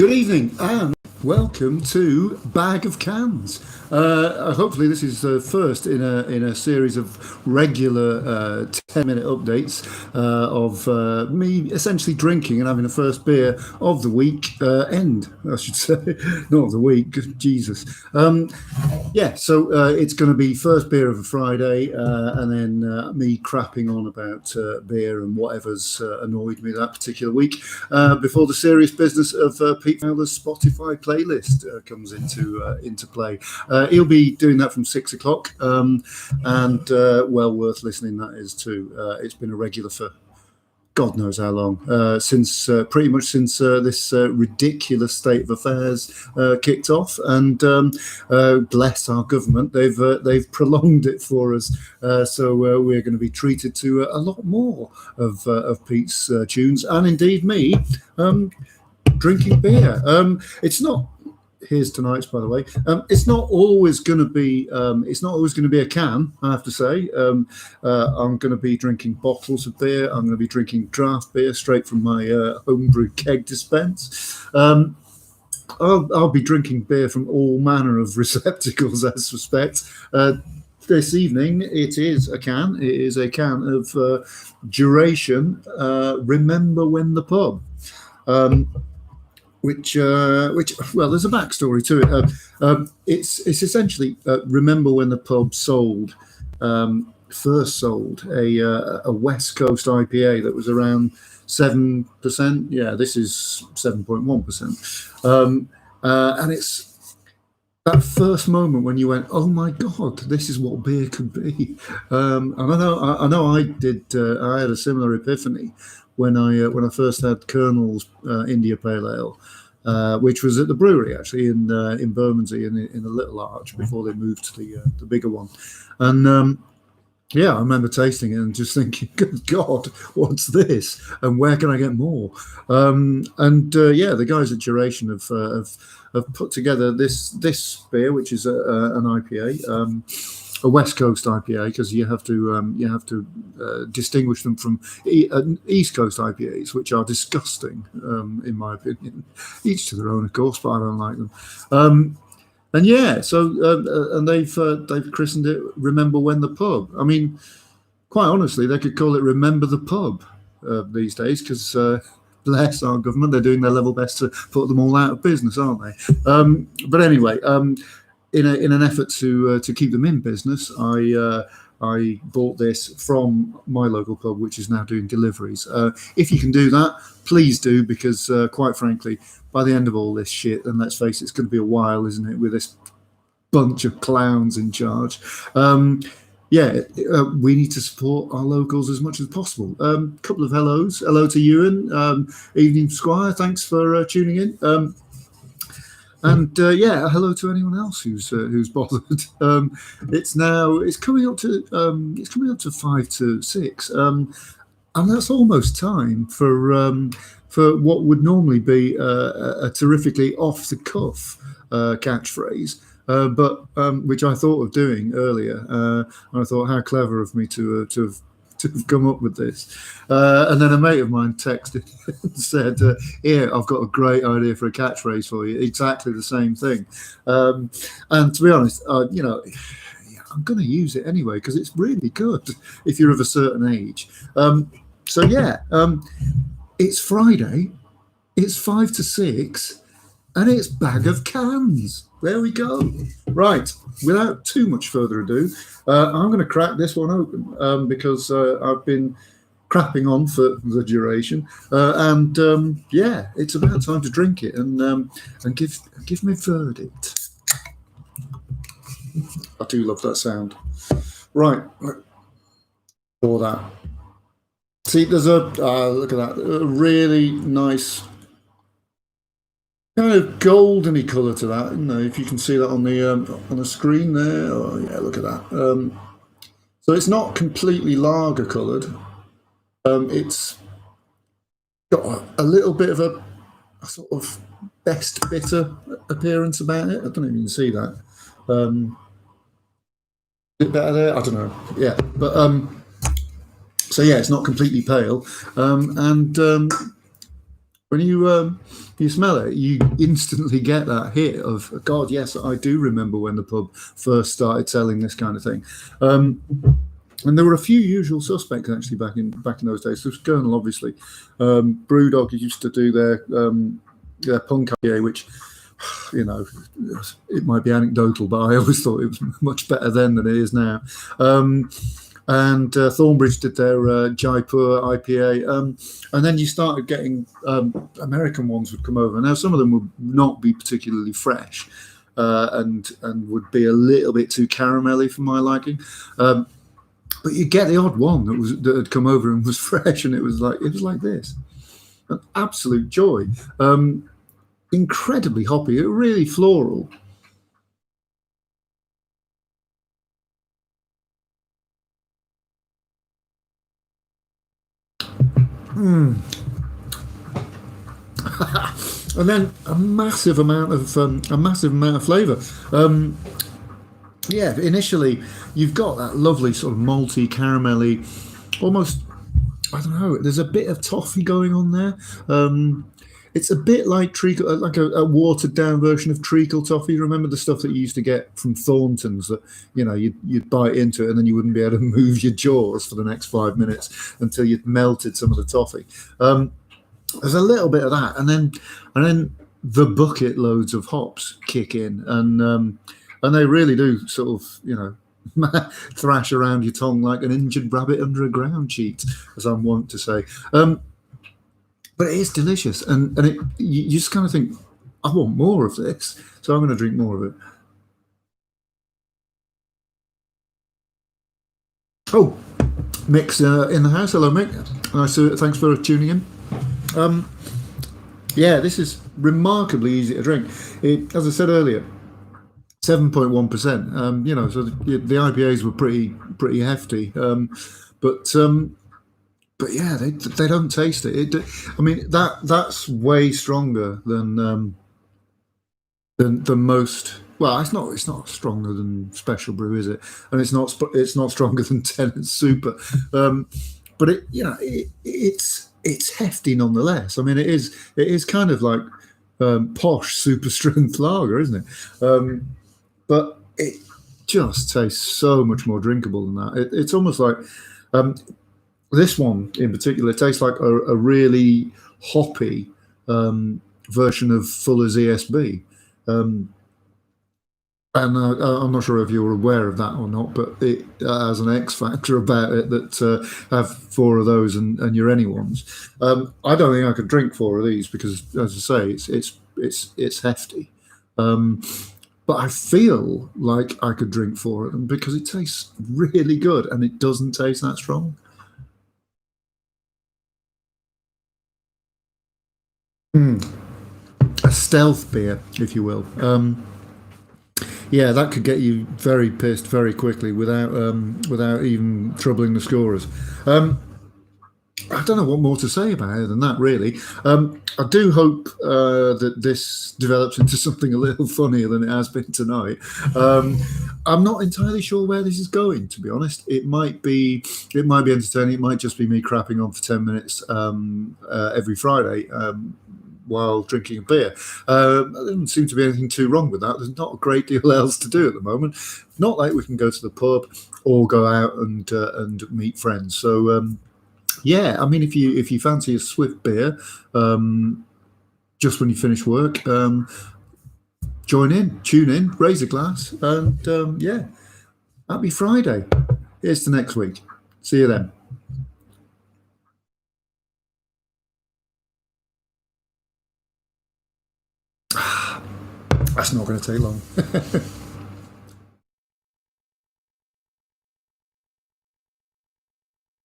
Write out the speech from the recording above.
Good evening and welcome to Bag of Cans. Hopefully, this is the first in a series of regular 10-minute updates of me essentially drinking and having the first beer of the week end, I should say, not of the week. Jesus. So it's going to be first beer of a Friday, and then me crapping on about beer and whatever's annoyed me that particular week before the serious business of Pete Fowler's Spotify playlist comes into play. He'll be doing that from 6 o'clock, and well worth listening that is too. It's been a regular for God knows how long, since pretty much since this ridiculous state of affairs kicked off, and bless our government, they've prolonged it for us, so we're going to be treated to a lot more of Pete's tunes, and indeed me drinking beer. It's not. Here's tonight's, by the way. It's not always going to be. It's not always going to be a can. I have to say. I'm going to be drinking bottles of beer. I'm going to be drinking draft beer straight from my homebrew keg dispense. I'll be drinking beer from all manner of receptacles, I suspect. This evening, it is a can. It is a can of Duration. Remember When the Pub. Which well, there's a backstory to it. It's essentially remember when the pub first sold a West Coast IPA that was around 7%. Yeah, this is 7.1%. And it's that first moment when you went, "Oh my God, this is what beer could be." And I know, I did. I had a similar epiphany when I first had Colonel's India Pale Ale, which was at the brewery actually in Bermondsey in the Little Arch before they moved to the bigger one, and I remember tasting it and just thinking, "Good God, what's this? And where can I get more?" The guys at Duration have put together this beer, which is an IPA. A West Coast IPA, because you have to distinguish them from East Coast IPAs, which are disgusting, in my opinion. Each to their own, of course, but I don't like them. And they've christened it "Remember When the Pub." I mean, quite honestly, they could call it "Remember the Pub" these days, because bless our government, they're doing their level best to put them all out of business, aren't they? But anyway. In an effort to keep them in business, I bought this from my local pub, which is now doing deliveries. If you can do that, please do, because quite frankly, by the end of all this shit, and let's face it, it's going to be a while, isn't it, with this bunch of clowns in charge. We need to support our locals as much as possible. Couple of hellos. Hello to Ewan. Evening, Squire. Thanks for tuning in. Hello to anyone else who's bothered. It's coming up to 5 to 6, and that's almost time for what would normally be a terrifically off the cuff catchphrase, but which I thought of doing earlier. And I thought, how clever of me to have come up with this. And then a mate of mine texted and said, "Here, I've got a great idea for a catchphrase for you. Exactly the same thing." And to be honest, I'm going to use it anyway because it's really good if you're of a certain age. It's Friday, it's 5 to 6, and it's Bag of Cans. There we go. Right, without too much further ado, I'm going to crack this one open because I've been crapping on for the duration, it's about time to drink it and give me a verdict. I do love that sound. Right, for that. See, there's look at that, a really nice kind of goldeny colour to that. If you can see that on the screen there. Oh yeah, look at that. So it's not completely lager coloured. It's got a little bit of a sort of best bitter appearance about it. I don't know if you can see that. A bit better there. I don't know. Yeah, but it's not completely pale, and when you smell it, you instantly get that hit of God. Yes, I do remember when the pub first started selling this kind of thing. Um, and there were a few usual suspects actually back in those days. There was Colonel, obviously. Brewdog used to do their punk IPA, which you know it might be anecdotal, but I always thought it was much better then than it is now. Um, and Thornbridge did their Jaipur IPA, and then you started getting American ones would come over. Now some of them would not be particularly fresh, and would be a little bit too caramelly for my liking. But you get the odd one that had come over and was fresh, and it was like this, an absolute joy. Incredibly hoppy, really floral. And then a massive amount of flavour. Yeah, initially you've got that lovely sort of malty, caramelly, almost I don't know. There's a bit of toffee going on there. It's a bit like treacle, like a watered down version of treacle toffee. Remember the stuff that you used to get from Thornton's that you'd bite into it and then you wouldn't be able to move your jaws for the next 5 minutes until you'd melted some of the toffee. There's a little bit of that, and then the bucket loads of hops kick in, and they really do sort of thrash around your tongue like an injured rabbit under a ground sheet, as I'm wont to say. But it is delicious, and you just kind of think, I want more of this, so I'm going to drink more of it. Oh, Mick's in the house. Hello, Mick. Nice. Thanks for tuning in. Um, yeah, this is remarkably easy to drink. As I said earlier, 7.1%. So the IPAs were pretty hefty, but yeah, they don't taste it. I mean that's way stronger than most. Well, it's not stronger than Special Brew, is it? And it's not stronger than Tennant Super, but it's hefty nonetheless. I mean, it is kind of like posh super strength lager, isn't it? But it just tastes so much more drinkable than that. It's almost like um, this one in particular tastes like a really hoppy version of Fuller's ESB. Um, and I'm not sure if you're aware of that or not, but it has an X factor about it that have four of those and you're anyone's. I don't think I could drink four of these because, as I say, it's hefty. Um, but I feel like I could drink four of them because it tastes really good and it doesn't taste that strong. A stealth beer, if you will. Yeah, that could get you very pissed very quickly without even troubling the scorers. Um, I don't know what more to say about it than that, really. I do hope that this develops into something a little funnier than it has been tonight. Um, I'm not entirely sure where this is going, to be honest. It might be entertaining. It might just be me crapping on for 10 minutes every Friday. While drinking a beer. There doesn't seem to be anything too wrong with that. There's not a great deal else to do at the moment. Not like we can go to the pub or go out and meet friends. So yeah, I mean, if you fancy a swift beer, just when you finish work, tune in, raise a glass, and yeah, happy Friday. Here's to next week. See you then. That's not going to take long.